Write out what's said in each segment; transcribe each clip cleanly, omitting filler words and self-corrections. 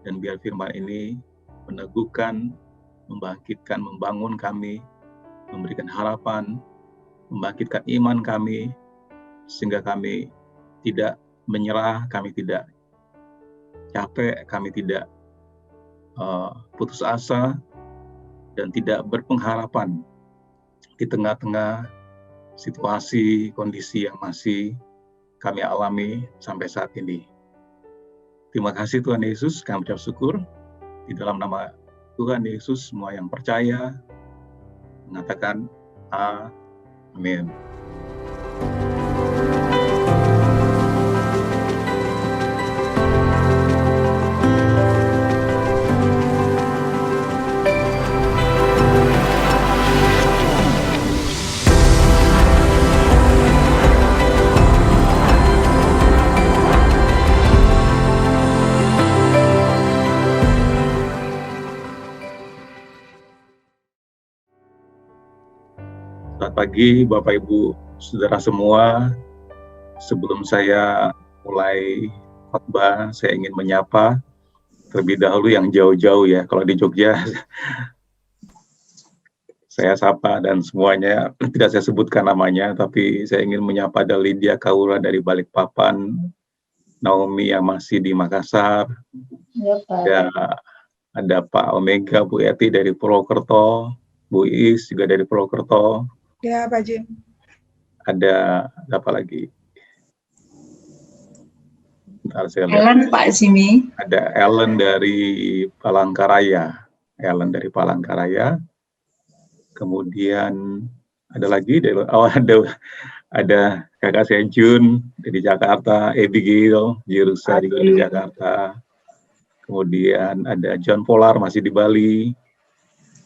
dan biar firman ini meneguhkan, membangkitkan, membangun kami, memberikan harapan, membangkitkan iman kami, sehingga kami tidak menyerah, kami tidak capek, kami tidak putus asa, dan tidak berpengharapan di tengah-tengah situasi, kondisi yang masih kami alami sampai saat ini. Terima kasih Tuhan Yesus, kami ucap syukur. Di dalam nama Tuhan Yesus, semua yang percaya mengatakan amin. Selamat pagi Bapak Ibu Saudara semua. Sebelum saya mulai khotbah, saya ingin menyapa terlebih dahulu yang jauh-jauh ya. Kalau di Jogja saya sapa dan semuanya tidak saya sebutkan namanya, tapi saya ingin menyapa ada Lydia Kaura dari Balikpapan, Naomi yang masih di Makassar, ya, ada Pak Omega, Bu Eti dari Purwokerto, Bu Is juga dari Purwokerto. Ya, Pak Jim. Ada apa lagi? Bentar, saya lihat. Ellen, Pak Jimmy. Ada Ellen dari Palangkaraya. Kemudian ada lagi dari ada kakak saya Jun dari Jakarta, Abigail Jerusa juga dari Jakarta. Kemudian ada John Polar masih di Bali.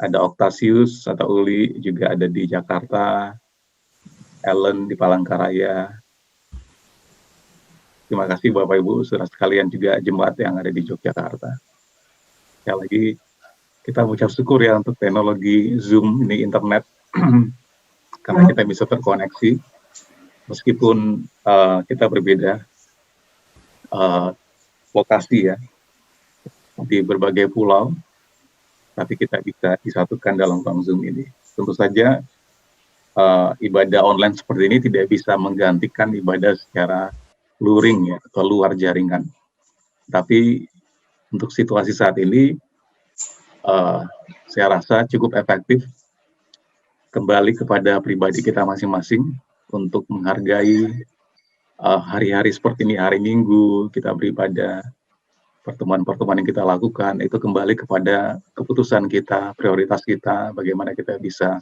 Ada Octasius atau Uli juga ada di Jakarta. Ellen di Palangkaraya. Terima kasih Bapak Ibu, saudara sekalian juga jemaat yang ada di Yogyakarta. Sekali lagi kita mengucap syukur ya untuk teknologi Zoom ini internet karena kita bisa terkoneksi meskipun kita berbeda lokasi ya di berbagai pulau, tapi kita bisa disatukan dalam ruang Zoom ini. Tentu saja ibadah online seperti ini tidak bisa menggantikan ibadah secara luring ya atau luar jaringan. Tapi untuk situasi saat ini saya rasa cukup efektif kembali kepada pribadi kita masing-masing untuk menghargai hari-hari seperti ini, hari Minggu kita beribadah, pertemuan-pertemuan yang kita lakukan itu kembali kepada keputusan kita, prioritas kita, bagaimana kita bisa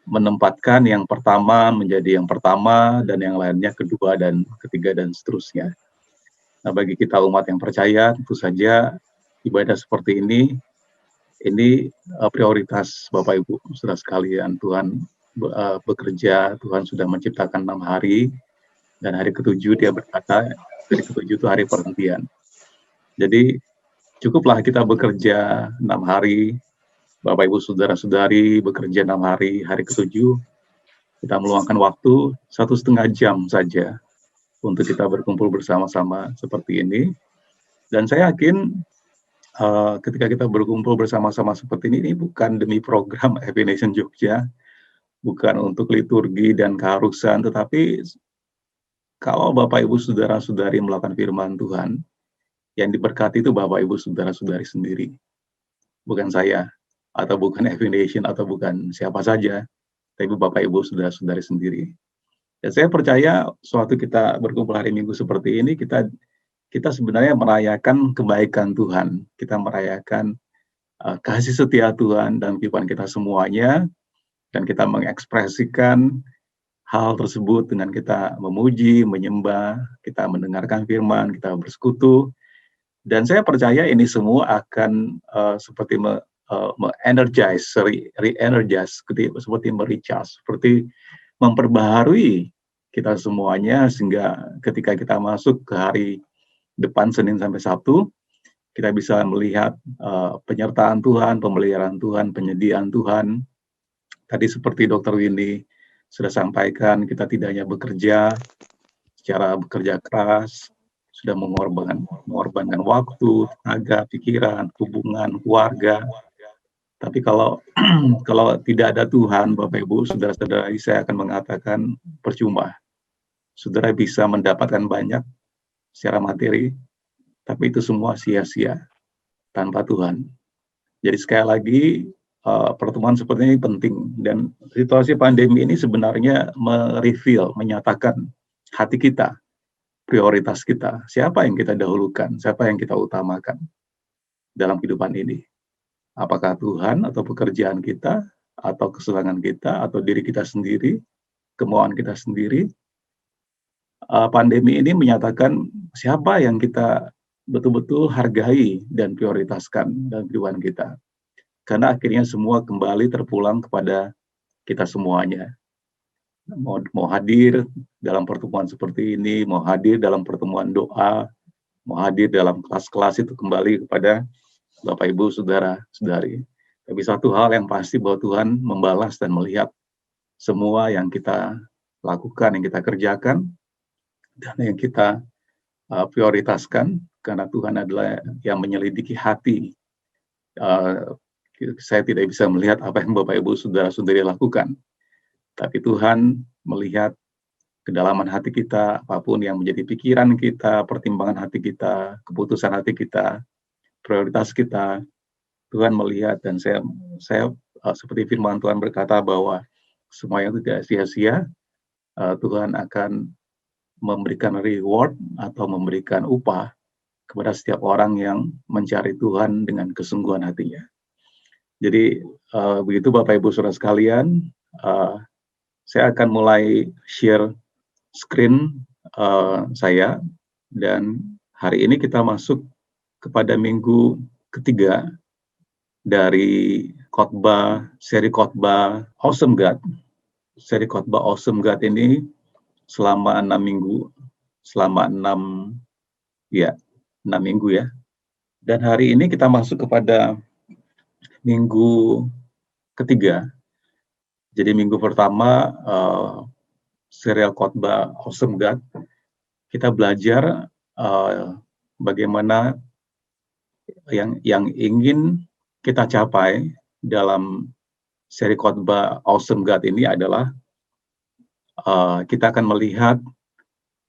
menempatkan yang pertama menjadi yang pertama dan yang lainnya kedua dan ketiga dan seterusnya. Nah, bagi kita umat yang percaya, tentu saja ibadah seperti ini prioritas Bapak Ibu saudara sekalian. Tuhan bekerja, Tuhan sudah menciptakan 6 hari dan hari ke-7 dia berkata hari ke-7 itu hari perhentian. Jadi cukuplah kita bekerja 6 hari, Bapak Ibu saudara-saudari bekerja 6 hari, hari ke-7 kita meluangkan waktu 1,5 jam saja untuk kita berkumpul bersama-sama seperti ini. Dan saya yakin ketika kita berkumpul bersama-sama seperti ini bukan demi program Happy Nation Jogja, bukan untuk liturgi dan keharusan, tetapi kalau Bapak Ibu saudara-saudari melakukan firman Tuhan, yang diberkati itu Bapak Ibu saudara-saudari sendiri, bukan saya, atau bukan Happy Nation, atau bukan siapa saja, tapi Bapak Ibu saudara-saudari sendiri. Dan saya percaya suatu kita berkumpul hari Minggu seperti ini, kita sebenarnya merayakan kebaikan Tuhan, kita merayakan kasih setia Tuhan dalam kehidupan kita semuanya, dan kita mengekspresikan hal tersebut dengan kita memuji, menyembah, kita mendengarkan firman, kita bersekutu, dan saya percaya ini semua akan seperti re-energize, seperti merecharge, seperti memperbaharui kita semuanya, sehingga ketika kita masuk ke hari depan Senin sampai Sabtu, kita bisa melihat penyertaan Tuhan, pemeliharaan Tuhan, penyediaan Tuhan. Tadi seperti Dr. Windy sudah sampaikan, kita tidak hanya bekerja secara bekerja keras, sudah mengorbankan waktu, tenaga, pikiran, hubungan, keluarga. Tapi kalau kalau tidak ada Tuhan, Bapak Ibu, saudara-saudara, saya akan mengatakan percuma. Saudara bisa mendapatkan banyak secara materi, tapi itu semua sia-sia tanpa Tuhan. Jadi sekali lagi, pertemuan seperti ini penting, dan situasi pandemi ini sebenarnya menyatakan hati kita, prioritas kita, siapa yang kita dahulukan, siapa yang kita utamakan dalam kehidupan ini. Apakah Tuhan atau pekerjaan kita, atau kesenangan kita, atau diri kita sendiri, kemauan kita sendiri. Pandemi ini menyatakan siapa yang kita betul-betul hargai dan prioritaskan dalam kehidupan kita. Karena akhirnya semua kembali terpulang kepada kita semuanya. Mau hadir dalam pertemuan seperti ini, mau hadir dalam pertemuan doa, mau hadir dalam kelas-kelas, itu kembali kepada Bapak, Ibu, Saudara-saudari. Tapi satu hal yang pasti, bahwa Tuhan membalas dan melihat semua yang kita lakukan, yang kita kerjakan, dan yang kita prioritaskan, karena Tuhan adalah yang menyelidiki hati. Saya tidak bisa melihat apa yang Bapak, Ibu, Saudara-saudari lakukan, tapi Tuhan melihat kedalaman hati kita, apapun yang menjadi pikiran kita, pertimbangan hati kita, keputusan hati kita, prioritas kita. Tuhan melihat, dan saya seperti firman Tuhan berkata bahwa semuanya tidak sia-sia. Tuhan akan memberikan reward atau memberikan upah kepada setiap orang yang mencari Tuhan dengan kesungguhan hatinya. Jadi begitu Bapak, Ibu, Saudara sekalian, saya akan mulai share screen saya, dan hari ini kita masuk kepada minggu ketiga dari seri khotbah Awesome God. Seri khotbah Awesome God ini selama 6 minggu, selama 6 minggu ya. Dan hari ini kita masuk kepada minggu ketiga. Jadi minggu pertama serial khotbah Awesome God, kita belajar bagaimana yang ingin kita capai dalam seri khotbah Awesome God ini adalah kita akan melihat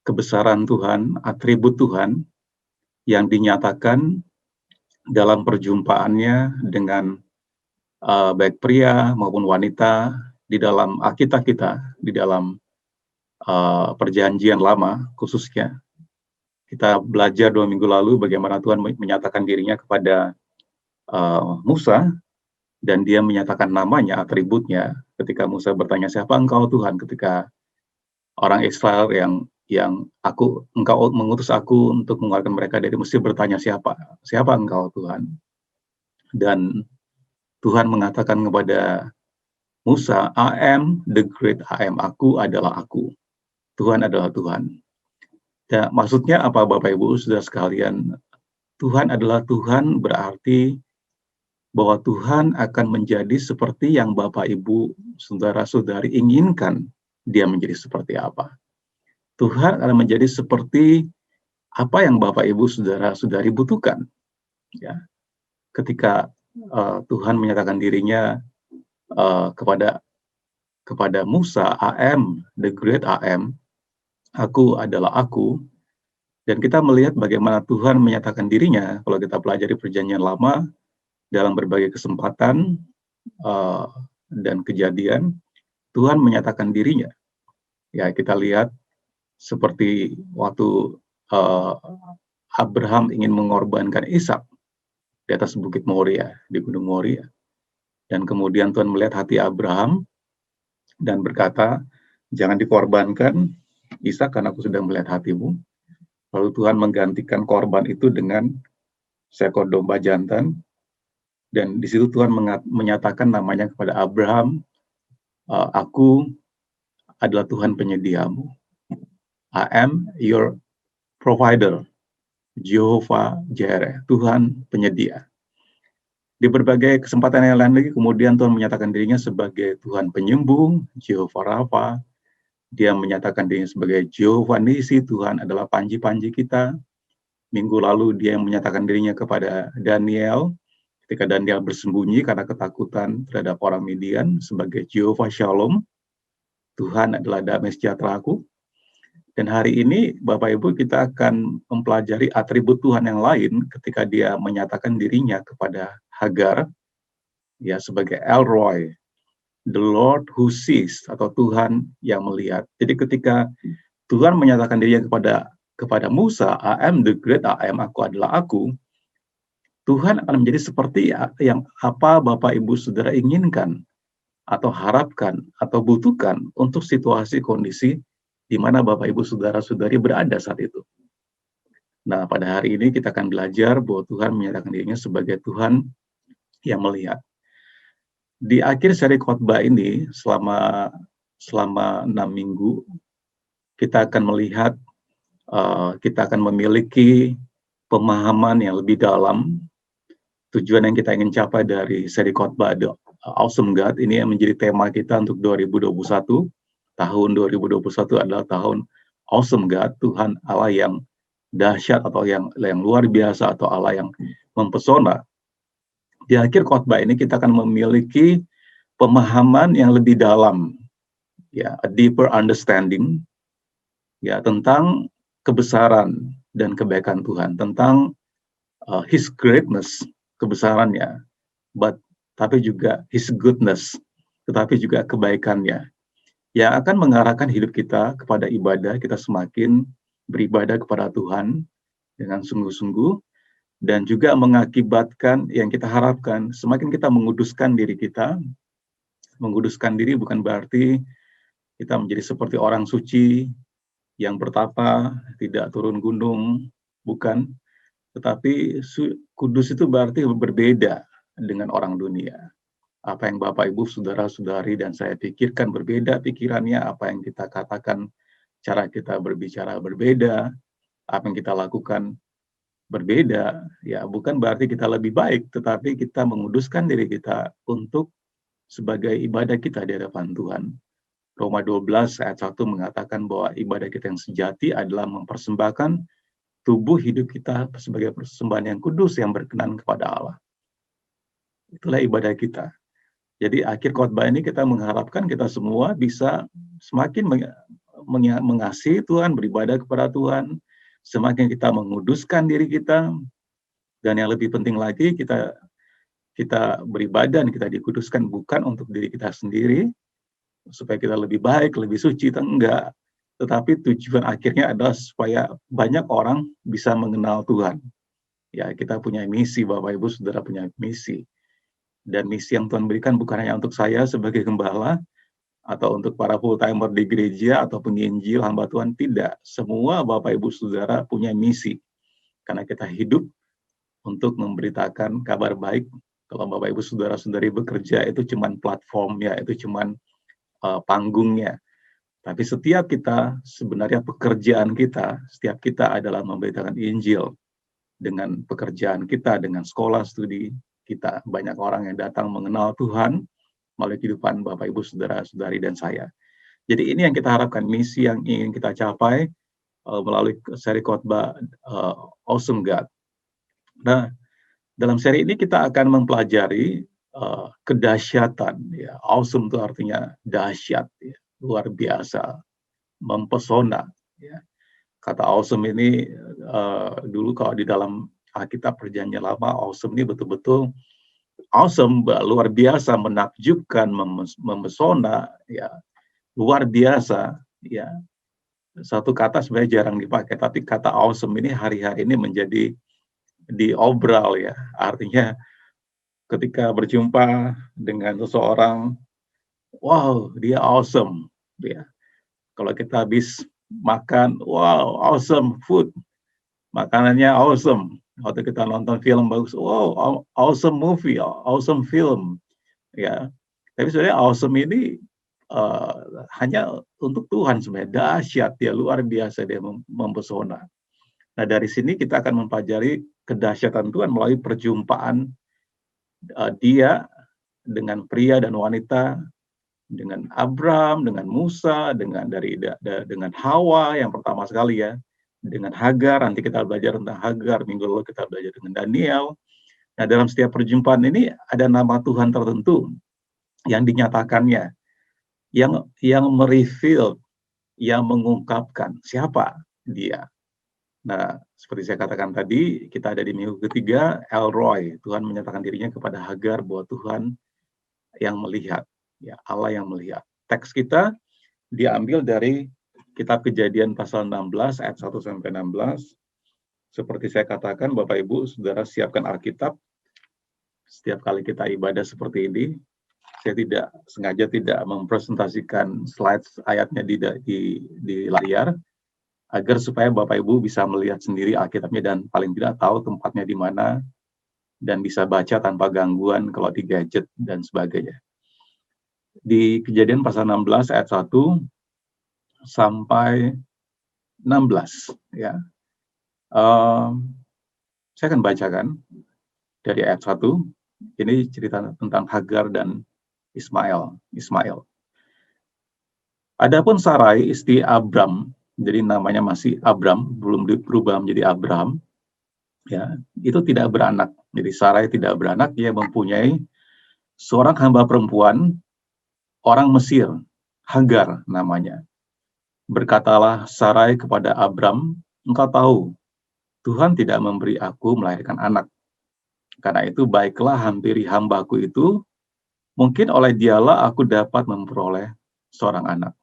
kebesaran Tuhan, atribut Tuhan yang dinyatakan dalam perjumpaannya dengan baik pria maupun wanita di dalam Alkitab kita, di dalam Perjanjian Lama khususnya. Kita belajar 2 minggu lalu bagaimana Tuhan menyatakan dirinya kepada Musa, dan dia menyatakan namanya, atributnya, ketika Musa bertanya, siapa engkau Tuhan? Ketika orang Israel yang engkau mengutus aku untuk mengeluarkan mereka dari Mesir bertanya, siapa engkau Tuhan? Dan Tuhan mengatakan kepada Musa, I am the great I am, aku adalah aku. Tuhan adalah Tuhan. Ya, maksudnya apa Bapak, Ibu, Saudara sekalian? Tuhan adalah Tuhan berarti bahwa Tuhan akan menjadi seperti yang Bapak, Ibu, Saudara-saudari inginkan dia menjadi seperti apa. Tuhan akan menjadi seperti apa yang Bapak, Ibu, Saudara-saudari butuhkan. Ya. Ketika Tuhan menyatakan dirinya kepada Musa, I am the great I am, aku adalah aku. Dan kita melihat bagaimana Tuhan menyatakan dirinya, kalau kita pelajari Perjanjian Lama, dalam berbagai kesempatan dan kejadian, Tuhan menyatakan dirinya. Ya, kita lihat seperti waktu Abraham ingin mengorbankan Ishak di atas Bukit Moria, di Gunung Moria. Dan kemudian Tuhan melihat hati Abraham dan berkata, jangan dikorbankan Ishak karena aku sudah melihat hatimu. Lalu Tuhan menggantikan korban itu dengan seekor domba jantan. Dan di situ Tuhan menyatakan namanya kepada Abraham, aku adalah Tuhan penyediamu. I am your provider, Jehovah Jireh, Tuhan penyedia. Di berbagai kesempatan yang lain lagi, kemudian Tuhan menyatakan dirinya sebagai Tuhan penyembuh, Jehovah Rafa. Dia menyatakan dirinya sebagai Jehovah Nisi, Tuhan adalah panji-panji kita. Minggu lalu dia yang menyatakan dirinya kepada Daniel, ketika Daniel bersembunyi karena ketakutan terhadap orang Midian sebagai Jehovah Shalom, Tuhan adalah damai sejahteraku. Dan hari ini Bapak Ibu kita akan mempelajari atribut Tuhan yang lain ketika dia menyatakan dirinya kepada Hagar ya sebagai El Roi, the Lord who sees, atau Tuhan yang melihat. Jadi ketika Tuhan menyatakan dirinya kepada Musa, I am the great I am, aku adalah aku, Tuhan akan menjadi seperti yang apa Bapak Ibu Saudara inginkan atau harapkan atau butuhkan untuk situasi kondisi di mana Bapak Ibu Saudara-saudari berada saat itu. Nah, pada hari ini kita akan belajar bahwa Tuhan menyatakan dirinya sebagai Tuhan yang melihat. Di akhir seri khotbah ini, selama 6 minggu, kita akan melihat, kita akan memiliki pemahaman yang lebih dalam tujuan yang kita ingin capai dari seri khotbah The Awesome God. Ini yang menjadi tema kita untuk 2021. Tahun 2021 adalah tahun Awesome God, Tuhan Allah yang dahsyat atau yang luar biasa atau Allah yang mempesona. Di akhir khotbah ini kita akan memiliki pemahaman yang lebih dalam, ya, a deeper understanding, ya, tentang kebesaran dan kebaikan Tuhan, tentang His greatness, kebesarannya, tapi juga His goodness, tetapi juga kebaikannya, yang akan mengarahkan hidup kita kepada ibadah. Kita semakin beribadah kepada Tuhan dengan sungguh-sungguh, dan juga mengakibatkan yang kita harapkan, semakin kita menguduskan diri kita. Menguduskan diri bukan berarti kita menjadi seperti orang suci yang bertapa, tidak turun gunung, bukan. Tetapi kudus itu berarti berbeda dengan orang dunia. Apa yang Bapak, Ibu, Saudara-saudari, dan saya pikirkan berbeda pikirannya, apa yang kita katakan, cara kita berbicara berbeda, apa yang kita lakukan berbeda, ya bukan berarti kita lebih baik, tetapi kita menguduskan diri kita untuk sebagai ibadah kita di hadapan Tuhan. Roma 12 ayat 1 mengatakan bahwa ibadah kita yang sejati adalah mempersembahkan tubuh hidup kita sebagai persembahan yang kudus yang berkenan kepada Allah. Itulah ibadah kita. Jadi akhir khotbah ini kita mengharapkan kita semua bisa semakin mengasihi Tuhan, beribadah kepada Tuhan, semakin kita menguduskan diri kita, dan yang lebih penting lagi kita beribadah dan kita dikuduskan bukan untuk diri kita sendiri, supaya kita lebih baik, lebih suci, enggak. Tetapi tujuan akhirnya adalah supaya banyak orang bisa mengenal Tuhan. Ya, kita punya misi, Bapak Ibu Saudara punya misi. Dan misi yang Tuhan berikan bukan hanya untuk saya sebagai gembala, atau untuk para full-timer di gereja, atau penginjil, hamba Tuhan, tidak. Semua Bapak Ibu Saudara punya misi. Karena kita hidup untuk memberitakan kabar baik. Kalau Bapak Ibu Saudara-saudari bekerja, itu cuman platformnya, itu cuman panggungnya. Tapi setiap kita, sebenarnya pekerjaan kita, setiap kita adalah memberitakan Injil. Dengan pekerjaan kita, dengan sekolah, studi kita, banyak orang yang datang mengenal Tuhan melalui kehidupan Bapak, Ibu, Saudara-saudari, dan saya. Jadi ini yang kita harapkan, misi yang ingin kita capai melalui seri khotbah Awesome God. Nah, dalam seri ini kita akan mempelajari kedahsyatan. Ya. Awesome itu artinya dahsyat, ya, luar biasa, mempesona. Ya. Kata awesome ini dulu kalau di dalam Alkitab Perjanjian Lama, awesome ini betul-betul awesome, luar biasa, menakjubkan, memesona, ya, luar biasa, ya. Satu kata sebenarnya jarang dipakai, tapi kata awesome ini hari-hari ini menjadi diobral, ya. Artinya ketika berjumpa dengan seseorang, wow, dia awesome, ya. Kalau kita habis makan, wow, awesome food, makanannya awesome. Waktu kita nonton film bagus, wow, awesome movie, awesome film, ya. Tapi sebenarnya awesome ini hanya untuk Tuhan sebenarnya, dahsyat, dia luar biasa, dia mempesona. Nah, dari sini kita akan mempelajari kedahsyatan Tuhan melalui perjumpaan dia dengan pria dan wanita, dengan Abraham, dengan Musa, dengan Hawa yang pertama sekali, ya, dengan Hagar, nanti kita belajar tentang Hagar, minggu lalu kita belajar dengan Daniel. Nah, dalam setiap perjumpaan ini ada nama Tuhan tertentu yang dinyatakannya, yang mereveal, yang mengungkapkan siapa dia. Nah, seperti saya katakan tadi, kita ada di minggu ketiga, El Roy, Tuhan menyatakan dirinya kepada Hagar bahwa Tuhan yang melihat, ya Allah yang melihat. Teks kita diambil dari Kitab Kejadian pasal 16 ayat 1 sampai 16. Seperti saya katakan, Bapak Ibu, Saudara siapkan Alkitab. Setiap kali kita ibadah seperti ini, saya tidak sengaja tidak mempresentasikan slides ayatnya di layar, agar supaya Bapak Ibu bisa melihat sendiri Alkitabnya dan paling tidak tahu tempatnya di mana dan bisa baca tanpa gangguan kalau di gadget dan sebagainya. Di Kejadian pasal 16 ayat 1 sampai 16 ya. Saya akan bacakan dari ayat 1. Ini cerita tentang Hagar dan Ismail. Adapun Sarai istri Abram, jadi namanya masih Abram, belum berubah menjadi Abraham, ya, itu tidak beranak. Jadi Sarai tidak beranak, ia mempunyai seorang hamba perempuan, orang Mesir, Hagar namanya. Berkatalah Sarai kepada Abram, engkau tahu, Tuhan tidak memberi aku melahirkan anak. Karena itu baiklah hampiri hambaku itu, mungkin oleh dialah aku dapat memperoleh seorang anak.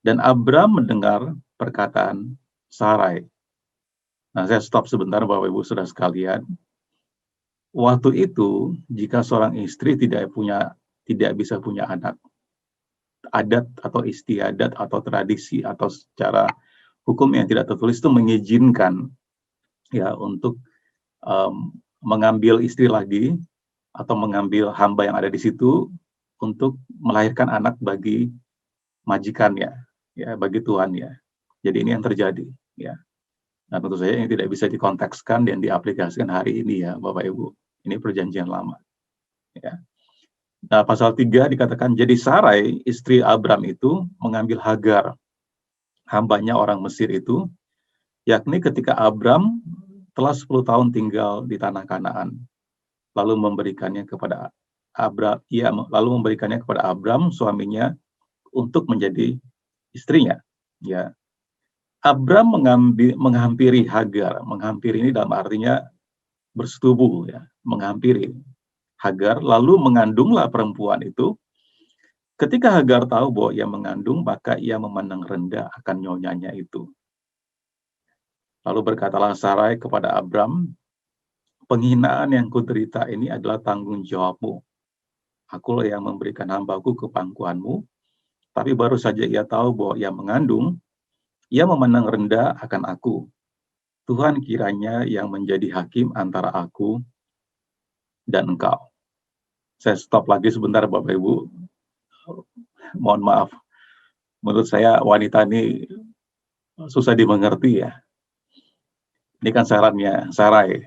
Dan Abram mendengar perkataan Sarai. Nah, saya stop sebentar Bapak Ibu Saudara sekalian. Waktu itu, jika seorang istri tidak bisa punya anak, adat atau istiadat atau tradisi atau secara hukum yang tidak tertulis itu mengizinkan ya untuk mengambil istri lagi atau mengambil hamba yang ada di situ untuk melahirkan anak bagi majikannya, ya, bagi tuannya. Jadi ini yang terjadi, ya. Nah, tentu saja ini tidak bisa dikontekskan dan diaplikasikan hari ini ya, Bapak Ibu. Ini perjanjian lama, ya. Nah, pasal 3 dikatakan, jadi Sarai, istri Abram itu mengambil Hagar, hambanya orang Mesir itu, yakni ketika Abram telah 10 tahun tinggal di tanah Kanaan, lalu memberikannya kepada Abram, suaminya, untuk menjadi istrinya. Ya, Abram menghampiri Hagar. Menghampiri ini dalam artinya bersetubuh, ya, menghampiri Hagar, lalu mengandunglah perempuan itu. Ketika Hagar tahu bahwa ia mengandung, maka ia memandang rendah akan nyonyanya itu. Lalu berkatalah Sarai kepada Abram, penghinaan yang kuderita ini adalah tanggung jawabmu. Akulah yang memberikan hambaku ke pangkuanmu, tapi baru saja ia tahu bahwa ia mengandung, ia memandang rendah akan aku. Tuhan kiranya yang menjadi hakim antara aku dan engkau. Saya stop lagi sebentar Bapak Ibu. Mohon maaf. Menurut saya wanita ini susah dimengerti ya. Ini kan sarannya Sarai.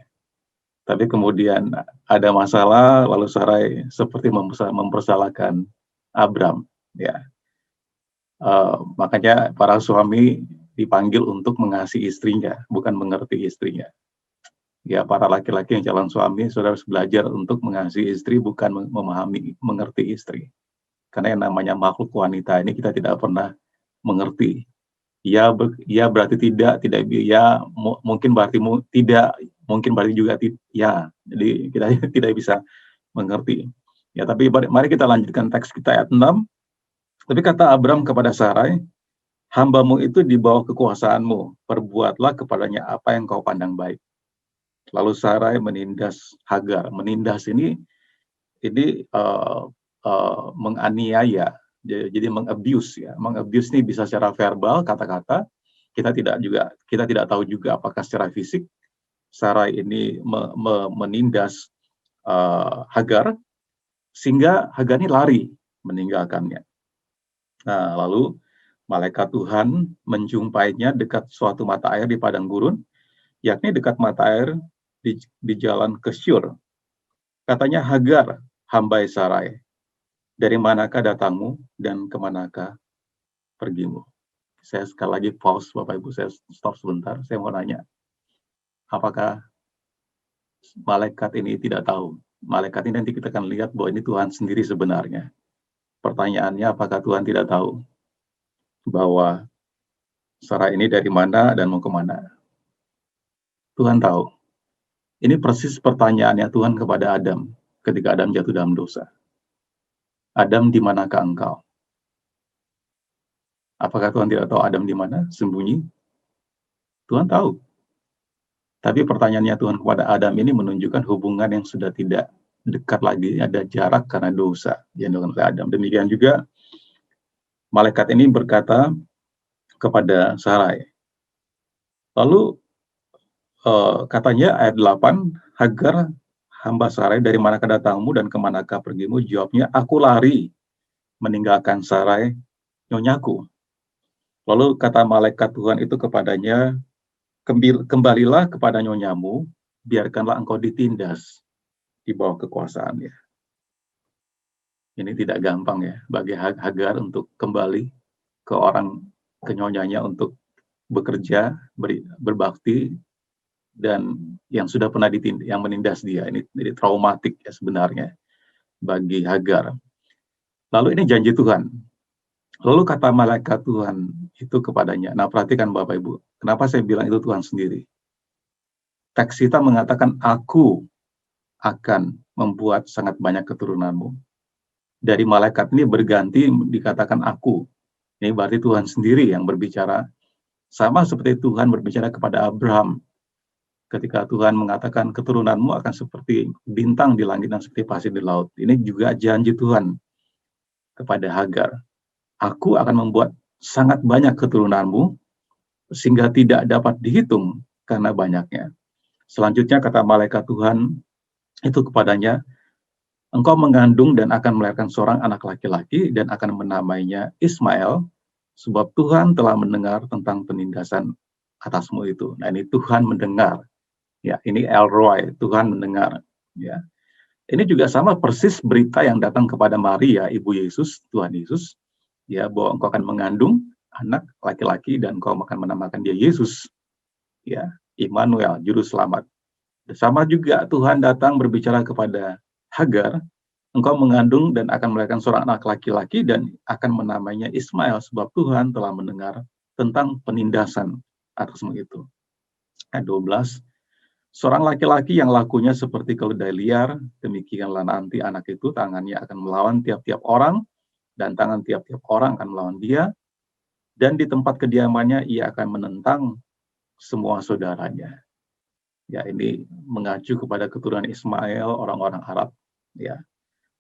Tapi kemudian ada masalah, lalu Sarai seperti mempersalahkan Abram. Ya. Makanya para suami dipanggil untuk mengasihi istrinya, bukan mengerti istrinya. Ya, para laki-laki yang calon suami, saudara harus belajar untuk mengasihi istri, bukan mengerti istri. Karena yang namanya makhluk wanita ini kita tidak pernah mengerti. Ya berarti tidak ya, mungkin berarti tidak, mungkin berarti juga ya. Jadi kita tidak bisa mengerti. Ya, tapi mari kita lanjutkan teks kita ayat 6. Tapi kata Abram kepada Sarai, hambamu itu di bawah kekuasaanmu, perbuatlah kepadanya apa yang kau pandang baik. Lalu Sarai menindas Hagar. Menindas ini menganiaya, jadi mengabuse ya. Mengabuse ini bisa secara verbal, kata-kata. Kita tidak tahu juga apakah secara fisik Sarai ini menindas Hagar sehingga Hagar ini lari meninggalkannya. Nah, lalu malaikat Tuhan menjumpainya dekat suatu mata air di padang gurun, yakni dekat mata air di jalan ke Syur. Katanya, Hagar, hambai Sarai, dari manakah datangmu dan kemanakah pergimu? Saya sekali lagi pause, Bapak Ibu, saya stop sebentar. Saya mau nanya, apakah malaikat ini tidak tahu? Malaikat ini nanti kita akan lihat bahwa ini Tuhan sendiri sebenarnya. Pertanyaannya, apakah Tuhan tidak tahu bahwa Sarah ini dari mana dan mau kemana? Tuhan tahu. Ini persis pertanyaannya Tuhan kepada Adam ketika Adam jatuh dalam dosa. Adam, di manakah engkau? Apakah Tuhan tidak tahu Adam di mana? Sembunyi? Tuhan tahu. Tapi pertanyaannya Tuhan kepada Adam ini menunjukkan hubungan yang sudah tidak dekat lagi, ada jarak karena dosa yang dilakukan oleh Adam. Demikian juga malaikat ini berkata kepada Sarai. Lalu katanya ayat 8, Hagar hamba Sarai, dari manakah datangmu dan kemanakah pergimu? Jawabnya, aku lari meninggalkan Sarai, nyonyaku. Lalu kata malaikat Tuhan itu kepadanya, kembalilah kepada nyonyamu, biarkanlah engkau ditindas di bawah kekuasaannya. Ini tidak gampang ya bagi Hagar untuk kembali ke nyonyanya untuk bekerja, berbakti, dan yang sudah pernah yang menindas dia. Ini traumatik ya sebenarnya bagi Hagar. Lalu ini janji Tuhan. Lalu kata malaikat Tuhan itu kepadanya. Nah, perhatikan Bapak Ibu, kenapa saya bilang itu Tuhan sendiri? Teks kita mengatakan, aku akan membuat sangat banyak keturunanmu. Dari malaikat ini berganti dikatakan aku. Ini berarti Tuhan sendiri yang berbicara. Sama seperti Tuhan berbicara kepada Abraham. Ketika Tuhan mengatakan keturunanmu akan seperti bintang di langit dan seperti pasir di laut. Ini juga janji Tuhan kepada Hagar. Aku akan membuat sangat banyak keturunanmu sehingga tidak dapat dihitung karena banyaknya. Selanjutnya kata malaikat Tuhan itu kepadanya, engkau mengandung dan akan melahirkan seorang anak laki-laki dan akan menamainya Ismail, sebab Tuhan telah mendengar tentang penindasan atasmu itu. Nah, ini Tuhan mendengar. Ya, ini El Roi, Tuhan mendengar. Ya, ini juga sama persis berita yang datang kepada Maria, ibu Yesus, Tuhan Yesus, ya, bahwa engkau akan mengandung anak laki-laki dan engkau akan menamakan dia Yesus. Ya, Immanuel, juru selamat. Sama juga Tuhan datang berbicara kepada Hagar, engkau mengandung dan akan melahirkan seorang anak laki-laki dan akan menamainya Ismail, sebab Tuhan telah mendengar tentang penindasan atasmu itu. Ayat 12, seorang laki-laki yang lakunya seperti keledai liar, demikianlah nanti anak itu tangannya akan melawan tiap-tiap orang, dan tangan tiap-tiap orang akan melawan dia, dan di tempat kediamannya ia akan menentang semua saudaranya. Ya, ini mengacu kepada keturunan Ismail, orang-orang Arab. Ya.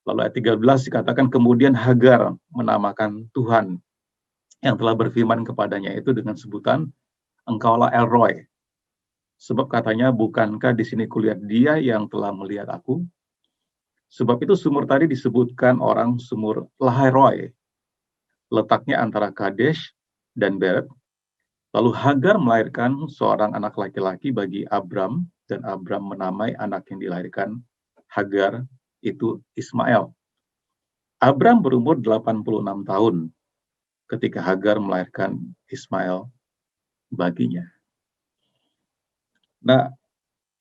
Lalu ayat 13 dikatakan, kemudian Hagar menamakan Tuhan yang telah berfirman kepadanya itu dengan sebutan, engkaulah El Roi. Sebab katanya, bukankah di sini kulihat dia yang telah melihat aku? Sebab itu sumur tadi disebutkan orang sumur Lahai Roi, letaknya antara Kadesh dan Beret. Lalu Hagar melahirkan seorang anak laki-laki bagi Abram, dan Abram menamai anak yang dilahirkan Hagar itu Ismail. Abram berumur 86 tahun ketika Hagar melahirkan Ismail baginya. Nah,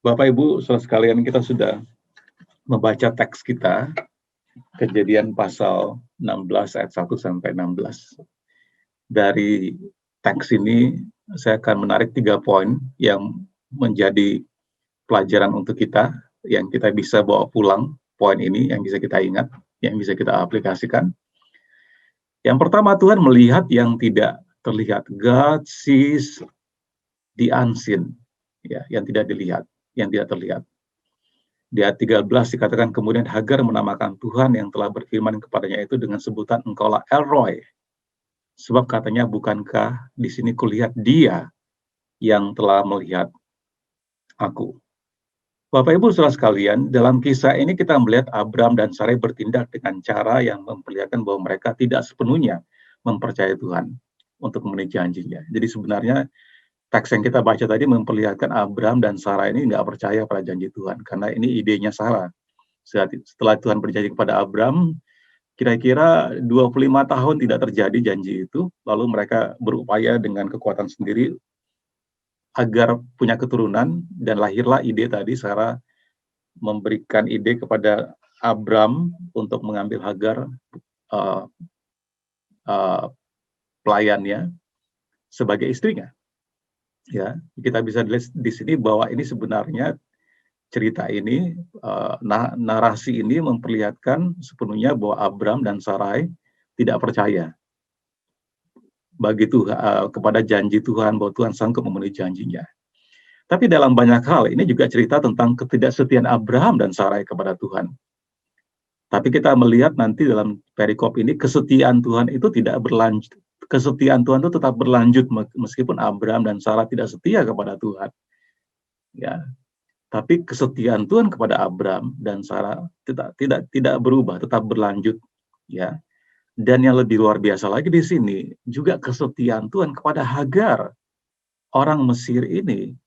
Bapak Ibu, saudara sekalian, kita sudah membaca teks kita, Kejadian pasal 16 ayat 1 sampai 16. Dari teks ini saya akan menarik 3 poin yang menjadi pelajaran untuk kita, yang kita bisa bawa pulang, poin ini yang bisa kita ingat, yang bisa kita aplikasikan. Yang pertama, Tuhan melihat yang tidak terlihat. God sees the unseen, ya, yang tidak dilihat, yang tidak terlihat. Di ayat 13 dikatakan, kemudian Hagar menamakan Tuhan yang telah berfirman kepadanya itu dengan sebutan, engkaulah El Roi. Sebab katanya, bukankah di sini kulihat dia yang telah melihat aku. Bapak Ibu saudara sekalian, dalam kisah ini kita melihat Abram dan Sarai bertindak dengan cara yang memperlihatkan bahwa mereka tidak sepenuhnya mempercayai Tuhan untuk memenuhi janjinya. Jadi sebenarnya teks yang kita baca tadi memperlihatkan Abram dan Sarai ini nggak percaya pada janji Tuhan, karena ini idenya Sarah. Setelah Tuhan berjanji kepada Abram, Kira-kira 25 tahun tidak terjadi janji itu, lalu mereka berupaya dengan kekuatan sendiri agar punya keturunan, dan lahirlah ide tadi. Sarah memberikan ide kepada Abram untuk mengambil Hagar, uh, uh, pelayannya, sebagai istrinya. Ya, kita bisa lihat di sini bahwa ini sebenarnya cerita ini, narasi ini memperlihatkan sepenuhnya bahwa Abram dan Sarai tidak percaya bagi Tuhan, kepada janji Tuhan, bahwa Tuhan sanggup memenuhi janjinya. Tapi dalam banyak hal ini juga cerita tentang ketidaksetiaan Abraham dan Sarai kepada Tuhan. Tapi kita melihat nanti dalam perikop ini, kesetiaan Tuhan itu tidak berlanjut. Kesetiaan Tuhan itu tetap berlanjut meskipun Abraham dan Sarah tidak setia kepada Tuhan. Ya, tapi kesetiaan Tuhan kepada Abraham dan Sarah tidak berubah, tetap berlanjut. Ya, dan yang lebih luar biasa lagi di sini juga kesetiaan Tuhan kepada Hagar, orang Mesir ini,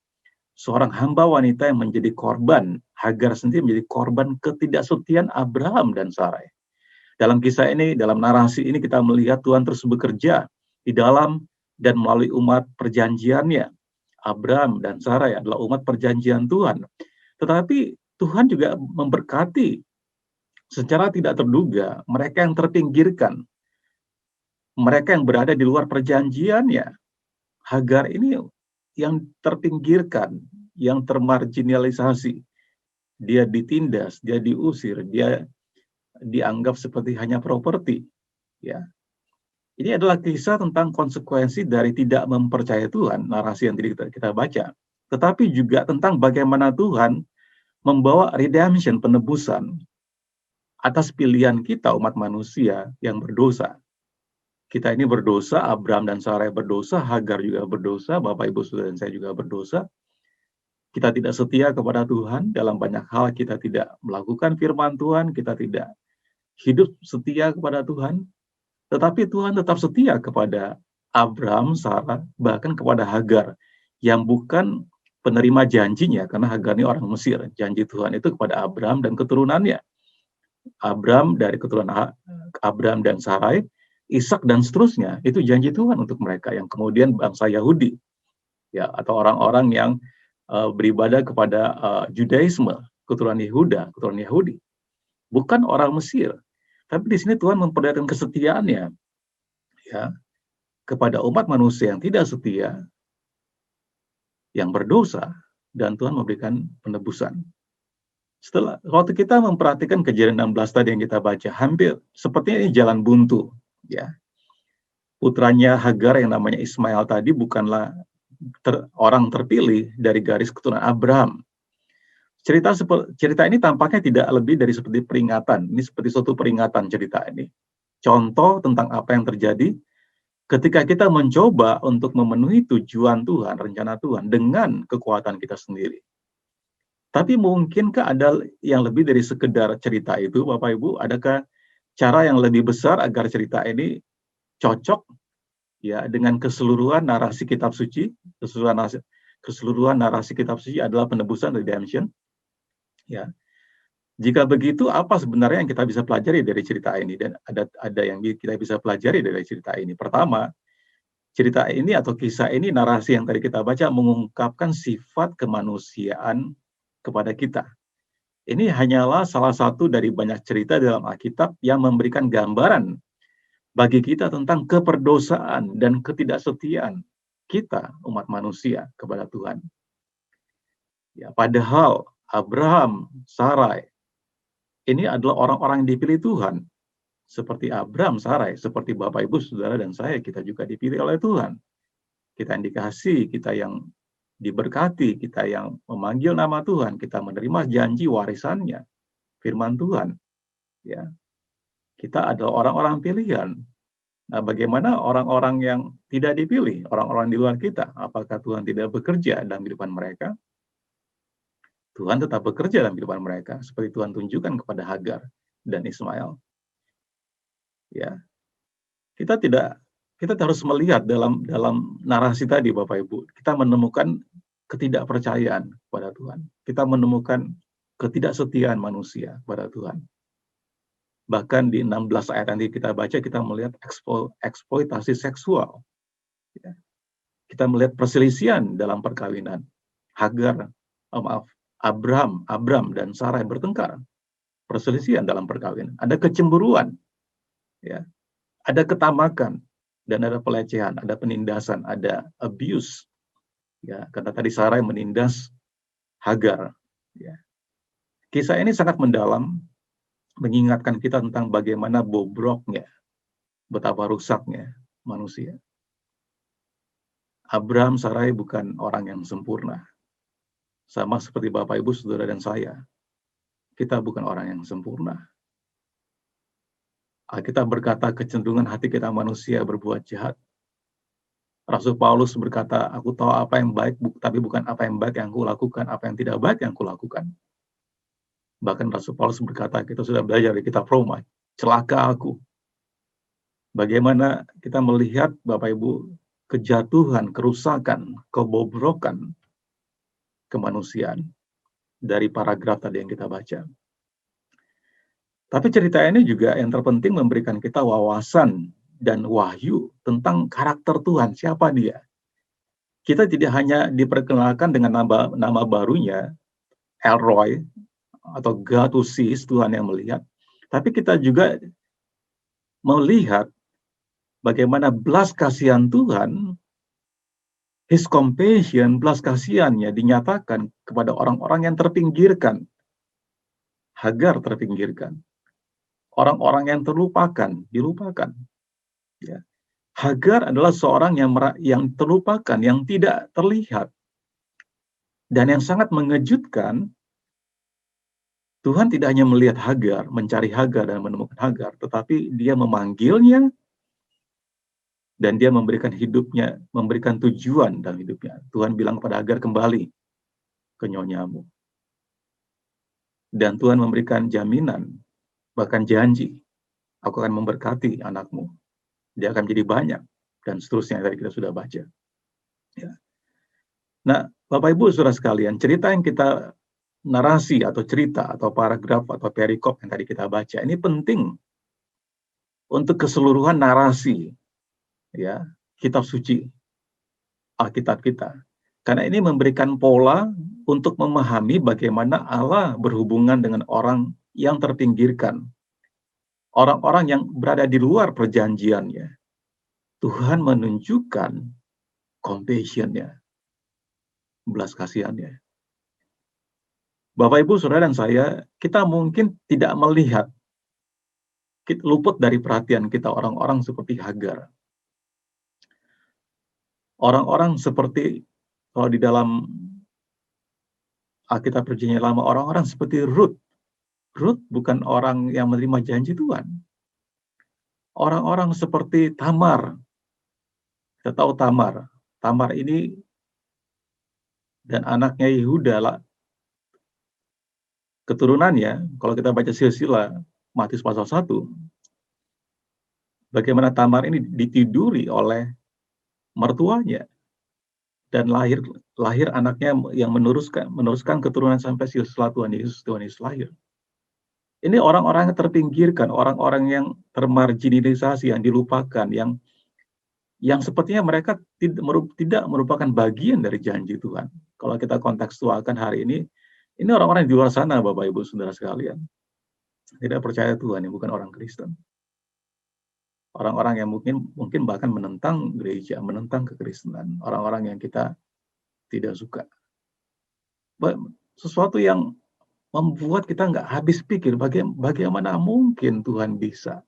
seorang hamba wanita yang menjadi korban. Hagar sendiri menjadi korban ketidaksetiaan Abraham dan Sarai. Dalam kisah ini, dalam narasi ini kita melihat Tuhan terus bekerja di dalam dan melalui umat perjanjiannya. Abraham dan Sarai adalah umat perjanjian Tuhan. Tetapi Tuhan juga memberkati secara tidak terduga mereka yang terpinggirkan, mereka yang berada di luar perjanjiannya. Hagar ini yang terpinggirkan, yang termarginalisasi. Dia ditindas, dia diusir, dia dianggap seperti hanya properti. Ya, ini adalah kisah tentang konsekuensi dari tidak mempercayai Tuhan, narasi yang tadi kita baca. Tetapi juga tentang bagaimana Tuhan membawa redemption, penebusan atas pilihan kita umat manusia yang berdosa. Kita ini berdosa, Abraham dan Sarai berdosa, Hagar juga berdosa, Bapak Ibu Saudara dan saya juga berdosa. Kita tidak setia kepada Tuhan, dalam banyak hal kita tidak melakukan firman Tuhan, kita tidak hidup setia kepada Tuhan, tetapi Tuhan tetap setia kepada Abraham, Sarah, bahkan kepada Hagar, yang bukan penerima janjinya, karena Hagar ini orang Mesir. Janji Tuhan itu kepada Abraham dan keturunannya. Abraham dari keturunan Abraham dan Sarai, Ishak dan seterusnya, itu janji Tuhan untuk mereka, yang kemudian bangsa Yahudi, ya, atau orang-orang yang beribadah kepada Judaisme, keturunan Yehuda, keturunan Yahudi, bukan orang Mesir. Tapi di sini Tuhan memperlihatkan kesetiaannya, ya, kepada umat manusia yang tidak setia, yang berdosa, dan Tuhan memberikan penebusan. Setelah waktu kita memperhatikan Kejadian 16 tadi yang kita baca, hampir sepertinya ini jalan buntu, ya. Putranya Hagar yang namanya Ismail tadi bukanlah orang terpilih dari garis keturunan Abraham. Cerita ini tampaknya tidak lebih dari seperti peringatan. Ini seperti suatu peringatan cerita ini. Contoh tentang apa yang terjadi ketika kita mencoba untuk memenuhi tujuan Tuhan, rencana Tuhan, dengan kekuatan kita sendiri. Tapi mungkinkah ada yang lebih dari sekedar cerita itu, Bapak Ibu? Adakah cara yang lebih besar agar cerita ini cocok, ya, dengan keseluruhan narasi kitab suci? Keseluruhan narasi kitab suci adalah penebusan, redemption. Ya, jika begitu, apa sebenarnya yang kita bisa pelajari dari cerita ini? Dan ada yang kita bisa pelajari dari cerita ini. Pertama, cerita ini atau kisah ini, narasi yang tadi kita baca, mengungkapkan sifat kemanusiaan kepada kita. Ini hanyalah salah satu dari banyak cerita dalam Alkitab yang memberikan gambaran bagi kita tentang keperdosaan dan ketidaksetiaan kita, umat manusia, kepada Tuhan. Ya, padahal Abraham, Sarai, ini adalah orang-orang yang dipilih Tuhan. Seperti Abraham, Sarai, seperti Bapak, Ibu, Saudara, dan saya, kita juga dipilih oleh Tuhan. Kita yang dikasih, kita yang diberkati, kita yang memanggil nama Tuhan, kita menerima janji warisannya, firman Tuhan. Ya, kita adalah orang-orang pilihan. Nah, bagaimana orang-orang yang tidak dipilih, orang-orang di luar kita? Apakah Tuhan tidak bekerja dalam kehidupan mereka? Tuhan tetap bekerja dalam kehidupan mereka, seperti Tuhan tunjukkan kepada Hagar dan Ismail. Ya, kita harus melihat dalam narasi tadi, Bapak Ibu, kita menemukan ketidakpercayaan kepada Tuhan. Kita menemukan ketidaksetiaan manusia kepada Tuhan. Bahkan di 16 ayat yang kita baca, kita melihat eksploitasi seksual. Ya. Kita melihat perselisihan dalam perkawinan. Hagar, Abram dan Sarai bertengkar. Perselisihan dalam perkawinan. Ada kecemburuan. Ya. Ada ketamakan. Dan ada pelecehan, ada penindasan, ada abuse. Ya, karena tadi Sarai menindas Hagar. Ya. Kisah ini sangat mendalam, mengingatkan kita tentang bagaimana bobroknya, betapa rusaknya manusia. Abraham, Sarai bukan orang yang sempurna. Sama seperti Bapak, Ibu, Saudara, dan saya. Kita bukan orang yang sempurna. Alkitab berkata kecenderungan hati kita manusia berbuat jahat. Rasul Paulus berkata, aku tahu apa yang baik, tapi bukan apa yang baik yang aku lakukan, apa yang tidak baik yang aku lakukan. Bahkan Rasul Paulus berkata, kita sudah belajar di kitab Roma, celaka aku. Bagaimana kita melihat, Bapak Ibu, kejatuhan, kerusakan, kebobrokan kemanusiaan dari paragraf tadi yang kita baca. Tapi cerita ini juga yang terpenting memberikan kita wawasan dan wahyu tentang karakter Tuhan, siapa dia. Kita tidak hanya diperkenalkan dengan nama barunya, El Roi, atau God who sees, Tuhan yang melihat, tapi kita juga melihat bagaimana belas kasihan Tuhan, His compassion, belas kasihannya dinyatakan kepada orang-orang yang terpinggirkan. Hagar terpinggirkan. Orang-orang yang terlupakan, dilupakan. Ya. Hagar adalah seorang yang terlupakan, yang tidak terlihat. Dan yang sangat mengejutkan, Tuhan tidak hanya melihat Hagar, mencari Hagar dan menemukan Hagar, tetapi dia memanggilnya, dan dia memberikan hidupnya, memberikan tujuan dalam hidupnya. Tuhan bilang kepada Hagar, kembali ke nyonyamu. Dan Tuhan memberikan jaminan, bahkan janji, aku akan memberkati anakmu. Dia akan menjadi banyak, dan seterusnya yang tadi kita sudah baca. Ya. Nah, Bapak Ibu Saudara sekalian, cerita yang kita narasi atau cerita atau paragraf atau perikop yang tadi kita baca, ini penting untuk keseluruhan narasi ya kitab suci Alkitab kita. Karena ini memberikan pola untuk memahami bagaimana Allah berhubungan dengan orang yang terpinggirkan. Orang-orang yang berada di luar perjanjiannya. Tuhan menunjukkan compassion-nya, belas kasihannya. Bapak, Ibu, Saudara, dan saya, kita mungkin tidak melihat, luput dari perhatian kita orang-orang seperti Hagar. Orang-orang seperti, kalau di dalam Alkitab Perjanjian Lama, orang-orang seperti Ruth. Ruth bukan orang yang menerima janji Tuhan. Orang-orang seperti Tamar. Kita tahu Tamar. Tamar ini dan anaknya Yehuda lah. Keturunannya, kalau kita baca silsilah Matius pasal 1, bagaimana Tamar ini ditiduri oleh mertuanya. Dan lahir anaknya yang meneruskan keturunan sampai silsilah Tuhan Yesus lahir. Ini orang-orang yang terpinggirkan, orang-orang yang termarginalisasi, yang dilupakan, yang sepertinya mereka tidak merupakan bagian dari janji Tuhan. Kalau kita kontekstualkan hari ini orang-orang di luar sana, Bapak Ibu Saudara sekalian, tidak percaya Tuhan, yang bukan orang Kristen. Orang-orang yang mungkin bahkan menentang gereja, menentang kekristenan, orang-orang yang kita tidak suka. Sesuatu yang membuat kita nggak habis pikir, bagaimana mungkin Tuhan bisa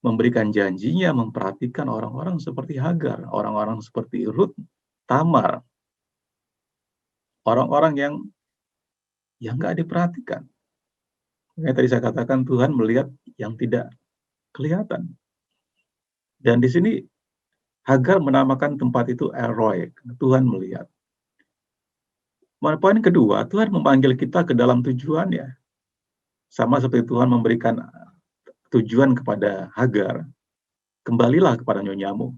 memberikan janjinya, memperhatikan orang-orang seperti Hagar, orang-orang seperti Ruth, Tamar, orang-orang yang nggak diperhatikan. Yang tadi saya katakan, Tuhan melihat yang tidak kelihatan. Dan di sini Hagar menamakan tempat itu El Roi, Tuhan melihat. Poin kedua, Tuhan memanggil kita ke dalam tujuannya. Sama seperti Tuhan memberikan tujuan kepada Hagar, kembalilah kepada nyonyamu.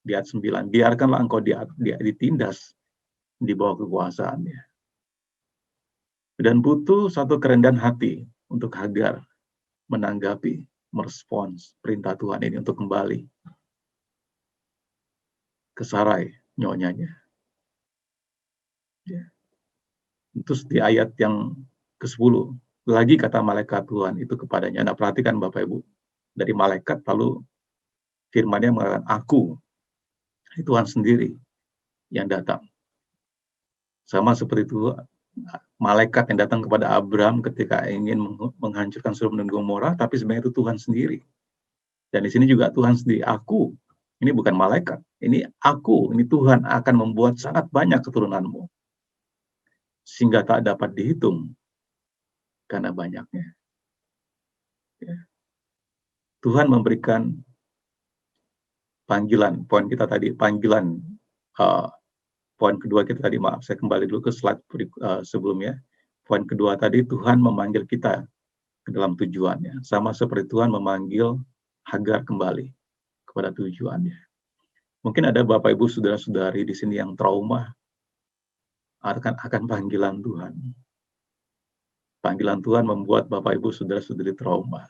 Di ayat 9, biarkanlah engkau ditindas di bawah kekuasaannya. Dan butuh satu kerendahan hati untuk Hagar. menanggapi, merespons perintah Tuhan ini untuk kembali ke Sarai, nyonyanya. Ya. Terus di ayat yang ke-10, lagi kata malaikat Tuhan itu kepadanya. Nah, perhatikan Bapak Ibu, dari malaikat lalu firman-Nya mengatakan, aku, Tuhan sendiri yang datang. Sama seperti itu, malaikat yang datang kepada Abraham ketika ingin menghancurkan Sodom dan Gomora, tapi sebenarnya itu Tuhan sendiri. Dan di sini juga Tuhan sendiri, aku, ini bukan malaikat, ini aku, ini Tuhan akan membuat sangat banyak keturunanmu, sehingga tak dapat dihitung karena banyaknya. Ya. Tuhan memberikan panggilan, poin kita tadi, panggilan, poin kedua kita tadi, maaf, saya kembali dulu ke slide sebelumnya. Poin kedua tadi, Tuhan memanggil kita ke dalam tujuannya, sama seperti Tuhan memanggil Hagar kembali kepada tujuannya. Mungkin ada Bapak Ibu saudara-saudari di sini yang trauma akan panggilan Tuhan. Panggilan Tuhan membuat Bapak Ibu saudara-saudari trauma,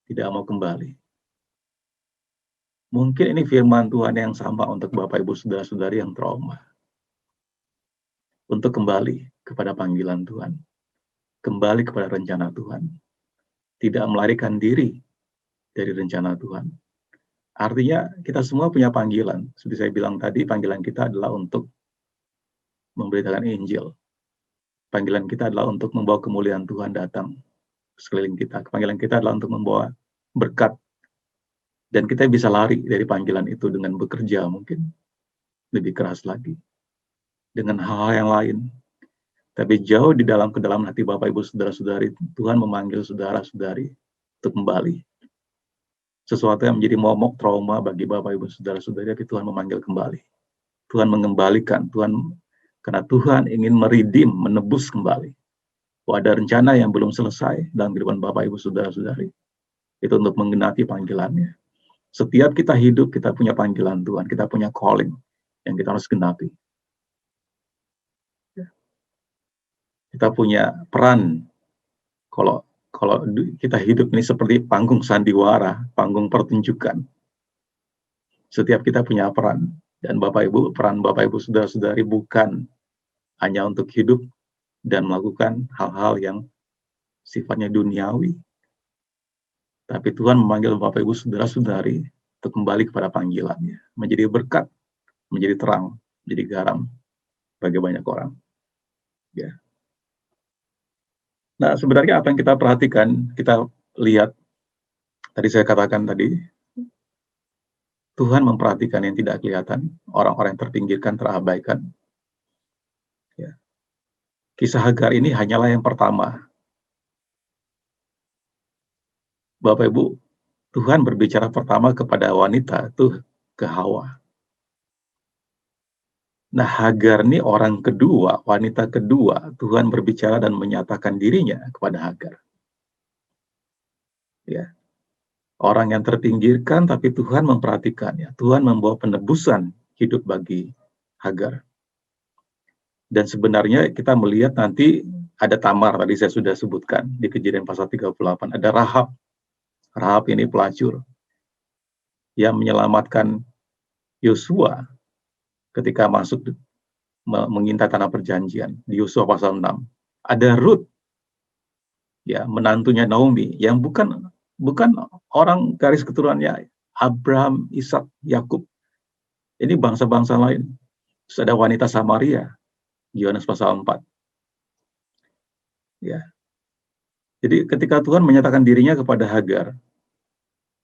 tidak mau kembali. Mungkin ini firman Tuhan yang sama untuk Bapak Ibu saudara-saudari yang trauma. Untuk kembali kepada panggilan Tuhan. Kembali kepada rencana Tuhan. Tidak melarikan diri dari rencana Tuhan. Artinya kita semua punya panggilan. Seperti saya bilang tadi, panggilan kita adalah untuk memberitakan Injil. Panggilan kita adalah untuk membawa kemuliaan Tuhan datang sekeliling kita. Panggilan kita adalah untuk membawa berkat. Dan kita bisa lari dari panggilan itu dengan bekerja mungkin lebih keras lagi. Dengan hal-hal yang lain. Tapi jauh di dalam kedalaman hati Bapak Ibu saudara-saudari, Tuhan memanggil saudara-saudari untuk kembali. Sesuatu yang menjadi momok trauma bagi Bapak Ibu saudara-saudari, tapi Tuhan memanggil kembali. Tuhan mengembalikan, karena Tuhan ingin meridim, menebus kembali. Ada rencana yang belum selesai dalam kehidupan Bapak Ibu saudara-saudari. Itu untuk menggenapi panggilannya. Setiap kita hidup, kita punya panggilan Tuhan, kita punya calling yang kita harus genapi. Kita punya peran. Kalau kita hidup ini seperti panggung sandiwara, panggung pertunjukan. Setiap kita punya peran. Dan peran Bapak Ibu saudara-saudari bukan hanya untuk hidup dan melakukan hal-hal yang sifatnya duniawi. Tapi Tuhan memanggil Bapak Ibu saudara-saudari untuk kembali kepada panggilannya. Menjadi berkat, menjadi terang, menjadi garam bagi banyak orang. Ya. Nah, sebenarnya apa yang kita perhatikan, kita lihat, tadi saya katakan tadi, Tuhan memperhatikan yang tidak kelihatan, orang-orang yang terpinggirkan, terabaikan. Ya. Kisah Hagar ini hanyalah yang pertama. Bapak Ibu, Tuhan berbicara pertama kepada wanita, itu ke Hawa. Nah, Hagar ini orang kedua, wanita kedua, Tuhan berbicara dan menyatakan dirinya kepada Hagar. Ya. Orang yang terpinggirkan, tapi Tuhan memperhatikannya. Tuhan membawa penebusan hidup bagi Hagar. Dan sebenarnya kita melihat nanti ada Tamar, tadi saya sudah sebutkan di Kejadian pasal 38. Ada Rahab. Rahab ini pelacur yang menyelamatkan Yosua ketika masuk mengintai tanah perjanjian di Yosua pasal 6. Ada Ruth, ya, menantunya Naomi yang bukan orang garis keturunannya Abraham, Ishak, Yakub. Ini bangsa-bangsa lain. Terus ada wanita Samaria, Yohanes pasal 4. Ya. Jadi ketika Tuhan menyatakan dirinya kepada Hagar,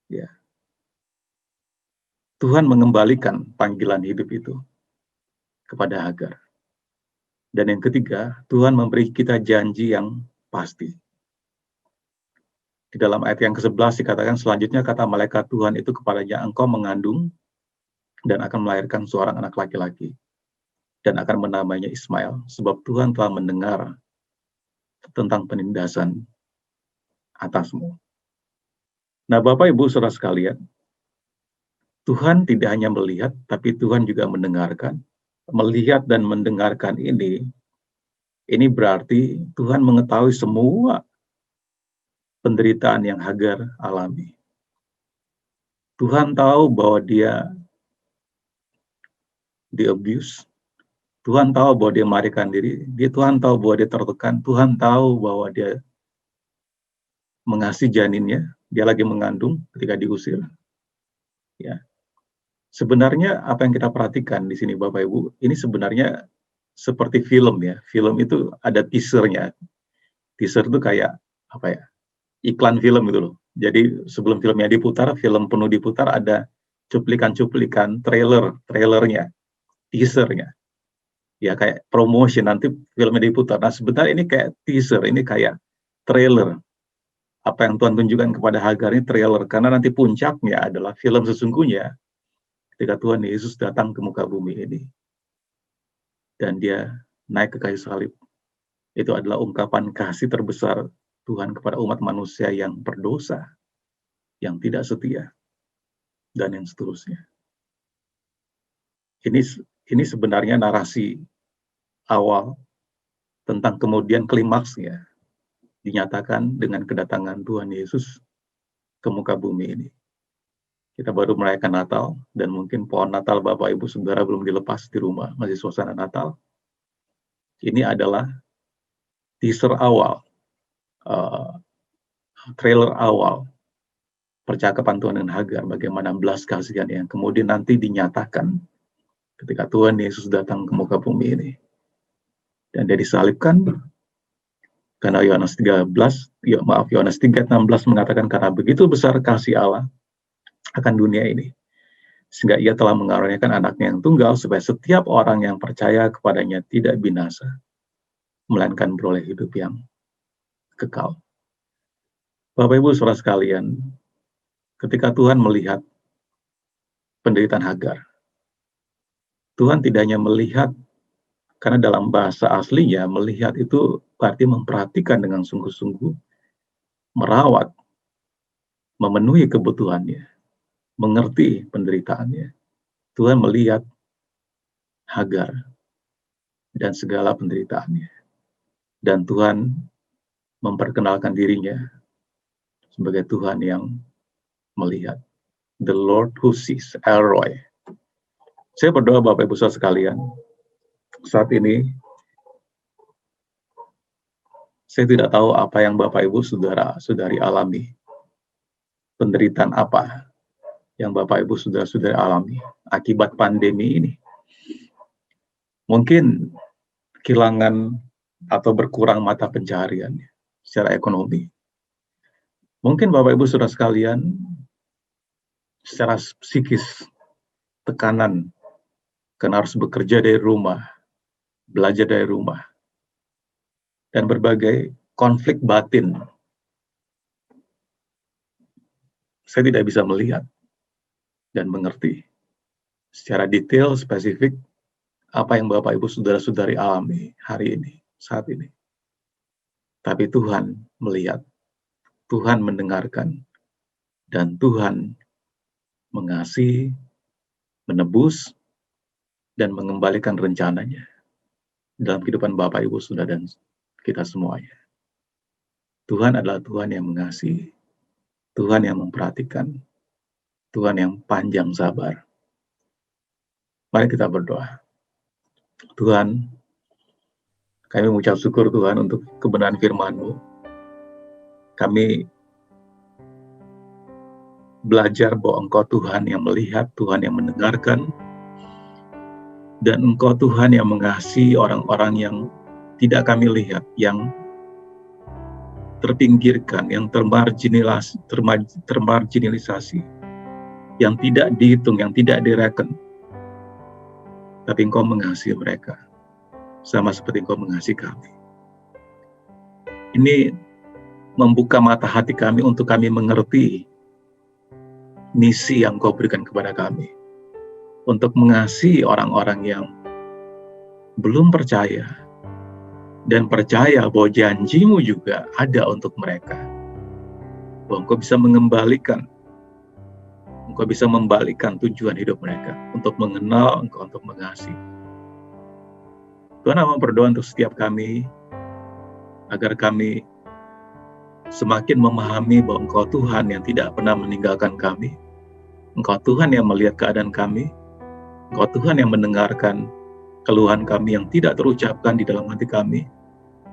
ya, Tuhan mengembalikan panggilan hidup itu kepada Hagar. Dan yang ketiga, Tuhan memberi kita janji yang pasti. Di dalam ayat yang ke-11 dikatakan selanjutnya kata malaikat Tuhan itu kepadanya, engkau mengandung dan akan melahirkan seorang anak laki-laki dan akan menamainya Ismail, sebab Tuhan telah mendengar tentang penindasan atasmu. Nah, Bapak Ibu saudara sekalian, Tuhan tidak hanya melihat, tapi Tuhan juga mendengarkan. Melihat dan mendengarkan ini berarti Tuhan mengetahui semua penderitaan yang Hagar alami. Tuhan tahu bahwa dia di-abuse. Tuhan tahu bahwa dia melarikan diri. Tuhan tahu bahwa dia tertekan. Tuhan tahu bahwa dia mengasihi janinnya. Dia lagi mengandung ketika diusir. Ya. Sebenarnya apa yang kita perhatikan di sini Bapak Ibu, ini sebenarnya seperti film ya. Film itu ada teasernya. Teaser itu kayak apa ya? Iklan film gitu loh. Jadi sebelum filmnya diputar, film penuh diputar, ada cuplikan-cuplikan trailernya, teasernya. Ya kayak promotion, nanti filmnya diputar. Nah sebenarnya ini kayak teaser, ini kayak trailer. Apa yang Tuhan tunjukkan kepada Hagar ini trailer, karena nanti puncaknya adalah film sesungguhnya ketika Tuhan Yesus datang ke muka bumi ini. Dan dia naik ke kayu salib. Itu adalah ungkapan kasih terbesar Tuhan kepada umat manusia yang berdosa, yang tidak setia, dan yang seterusnya. Ini sebenarnya narasi awal tentang kemudian klimaksnya dinyatakan dengan kedatangan Tuhan Yesus ke muka bumi ini. Kita baru merayakan Natal, dan mungkin pohon Natal Bapak Ibu Saudara belum dilepas di rumah, masih suasana Natal. Ini adalah teaser awal, trailer awal percakapan Tuhan dengan Hagar, bagaimana belas kasihan yang kemudian nanti dinyatakan ketika Tuhan Yesus datang ke muka bumi ini. Dan dia disalibkan, karena Yohanes 3:16 mengatakan, karena begitu besar kasih Allah akan dunia ini, sehingga ia telah mengaruniakan anaknya yang tunggal, supaya setiap orang yang percaya kepadanya tidak binasa, melainkan beroleh hidup yang kekal. Bapak Ibu Saudara sekalian, ketika Tuhan melihat penderitaan Hagar, Tuhan tidak hanya melihat, karena dalam bahasa aslinya melihat itu berarti memperhatikan dengan sungguh-sungguh, merawat, memenuhi kebutuhannya, mengerti penderitaannya. Tuhan melihat Hagar dan segala penderitaannya. Dan Tuhan memperkenalkan dirinya sebagai Tuhan yang melihat. The Lord who sees, El Roi. Saya berdoa Bapak Ibu Saudara sekalian, saat ini saya tidak tahu apa yang Bapak Ibu Saudara-saudari alami. Penderitaan apa yang Bapak Ibu Saudara-saudari alami akibat pandemi ini. Mungkin kehilangan atau berkurang mata pencaharian secara ekonomi. Mungkin Bapak Ibu Saudara sekalian secara psikis tekanan karena harus bekerja dari rumah, belajar dari rumah, dan berbagai konflik batin. Saya tidak bisa melihat dan mengerti secara detail, spesifik, apa yang Bapak Ibu Saudara-saudari alami hari ini, saat ini. Tapi Tuhan melihat, Tuhan mendengarkan, dan Tuhan mengasihi, menebus, dan mengembalikan rencananya dalam kehidupan Bapak, Ibu, Saudara, dan kita semuanya. Tuhan adalah Tuhan yang mengasihi, Tuhan yang memperhatikan, Tuhan yang panjang sabar. Mari kita berdoa. Tuhan, kami mengucap syukur Tuhan untuk kebenaran firman-Mu. Kami belajar bahwa Engkau Tuhan yang melihat, Tuhan yang mendengarkan, dan Engkau Tuhan yang mengasihi orang-orang yang tidak kami lihat, yang terpinggirkan, yang termarginalisasi, yang tidak dihitung, yang tidak direken. Tapi Engkau mengasihi mereka, sama seperti Engkau mengasihi kami. Ini membuka mata hati kami untuk kami mengerti misi yang Engkau berikan kepada kami, untuk mengasihi orang-orang yang belum percaya, dan percaya bahwa janji-Mu juga ada untuk mereka. Bahwa Engkau bisa mengembalikan, Engkau bisa membalikkan tujuan hidup mereka, untuk mengenal Engkau, untuk mengasihi. Tuhan, aku berdoa untuk setiap kami, agar kami semakin memahami bahwa Engkau Tuhan yang tidak pernah meninggalkan kami. Engkau Tuhan yang melihat keadaan kami. Engkau Tuhan yang mendengarkan keluhan kami yang tidak terucapkan di dalam hati kami.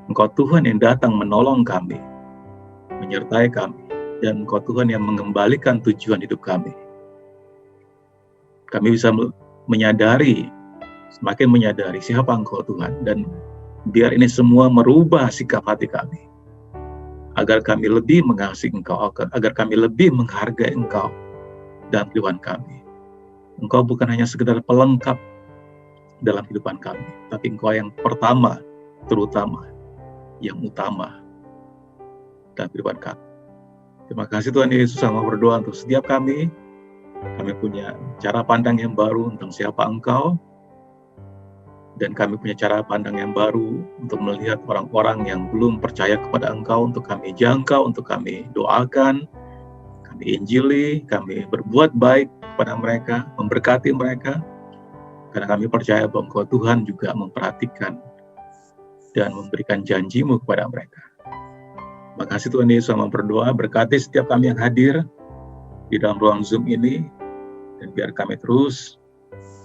Engkau Tuhan yang datang menolong kami, menyertai kami, dan Engkau Tuhan yang mengembalikan tujuan hidup kami. Kami bisa menyadari, semakin menyadari siapa Engkau Tuhan, dan biar ini semua merubah sikap hati kami, agar kami lebih mengasihi Engkau, agar kami lebih menghargai Engkau dalam kehidupan kami. Engkau bukan hanya sekedar pelengkap dalam kehidupan kami, tapi Engkau yang pertama, terutama, yang utama dalam kehidupan kami. Terima kasih Tuhan Yesus, sama berdoa untuk setiap kami. Kami punya cara pandang yang baru tentang siapa Engkau, dan kami punya cara pandang yang baru untuk melihat orang-orang yang belum percaya kepada Engkau, untuk kami jangkau, untuk kami doakan, kami injili, kami berbuat baik kepada mereka, memberkati mereka, karena kami percaya bahwa Engkau Tuhan juga memperhatikan dan memberikan janji-Mu kepada mereka. Terima kasih Tuhan Yesus, sama berdoa, berkati setiap kami yang hadir di dalam ruang Zoom ini, dan biar kami terus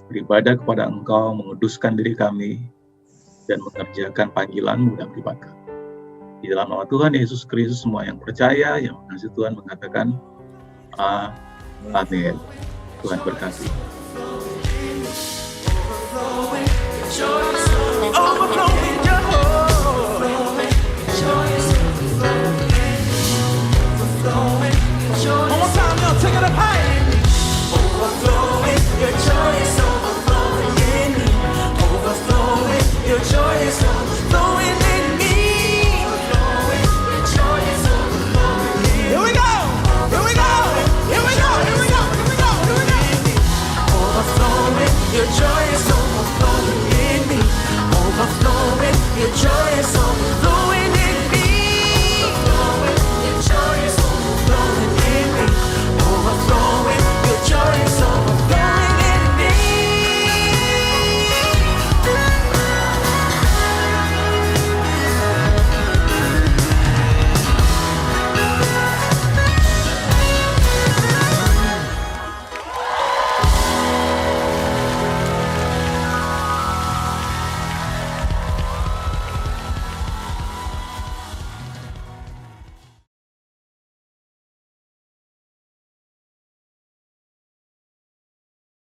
beribadah kepada Engkau, menguduskan diri kami, dan mengerjakan panggilan-Mu dalam kehidupan kami. Di dalam nama Tuhan Yesus Kristus, semua yang percaya, yang mengasihi Tuhan mengatakan, Amin. Tuhan berkati.